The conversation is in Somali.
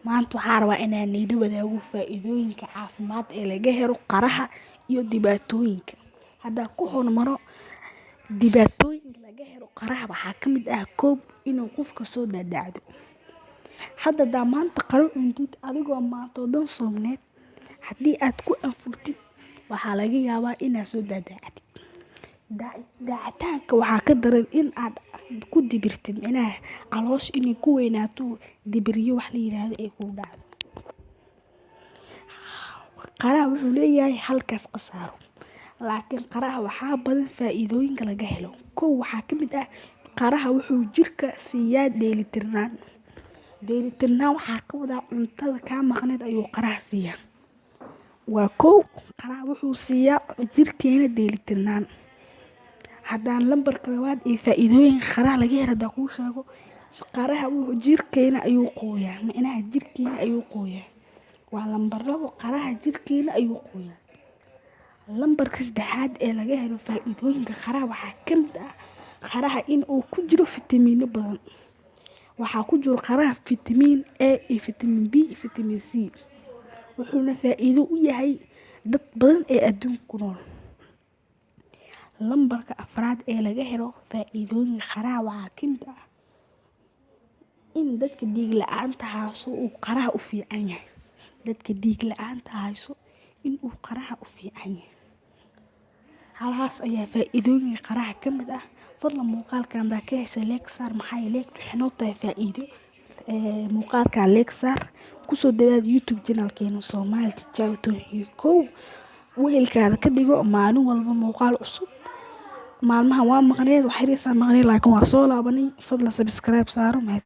Maanta waxaan rabaa inaan niila wadaago faa'iidooyinka caafimaad ee laga helo qaraha iyo dhibaatooyinka. Haddaan ku hormaro dhibaatooyinka laga helo qaraha waxaa ka mid ah koow inuu qofka soo daadacdo. Hadda maanta qaro cuntid adigoo maanta oo dhan soomneed haddii aad ku anfurtid waxaa laga yaabaa inaad soo daadacdid. Daacitaanka waxaa ka daran in aad ku dibirtid caloosh inay ku weynaato dibiryo wax la yiraahdo ay kugu dhacdo. Qaraha wuxuu leeyahay halkaas khasaaro laakiin qaraha waxaa badan faa'iidooyinka laga helo. Koow waxaa ka mid ah qaraha wuxuu jirka siiyaa dheelitirnaan. Dheelitirnaan waxaa ka wada cuntada kaa maqneed ayuu qaraha siiyaa. Waa koow qaraha wuxuu siiyaa jirkeena dheelitirnaan. Haddaan lambarka labaad ee faa'iidooyinka qaraha laga helo haddaan kuu sheego qaraha wuxuu jirkeena ayuu qooyaa macnaha jirkeena ayuu qooyaa. Waa lambar labo qaraha jirkeena ayuu qooyaa. Lambarka saddexaad ee laga helo faa'iidooyinka qaraha waxaa ka mid ah qaraha in uu ku jiro fitamiino badan. Waxaa ku jiro qaraha fitamiin A iyo fitamiin B iyo fitamiin C wuxuuna faa'iido u yahay dad badan ee adduunka ku nool. Lambarka afraad ee laga helo faa'iidooyinka qaraha waxaa ka mid ah in dadka dhiig la'aanta hayso uu qaraha u fiican yahay. Dadka dhiig la'aanta hayso in uu qaraha u fiican yahay. Halkaas ayaa faa'iidooyinka qaraha ka mid ah. Fadlan muuqaalkan hadaa ka heshay like saar maxaa yeelay waxay noo tahay faa'iido. Muuqaalkan like saar kusoo dhawaad YouTube channel-keena Somali Tijaabo 1 wehelkaada ka dhigo maalin walba muuqaal cusub. Maalmahan waa maqneed wax yariis aan maqneed laakiin waa soo laabanay. Fadlan subscribe saaro.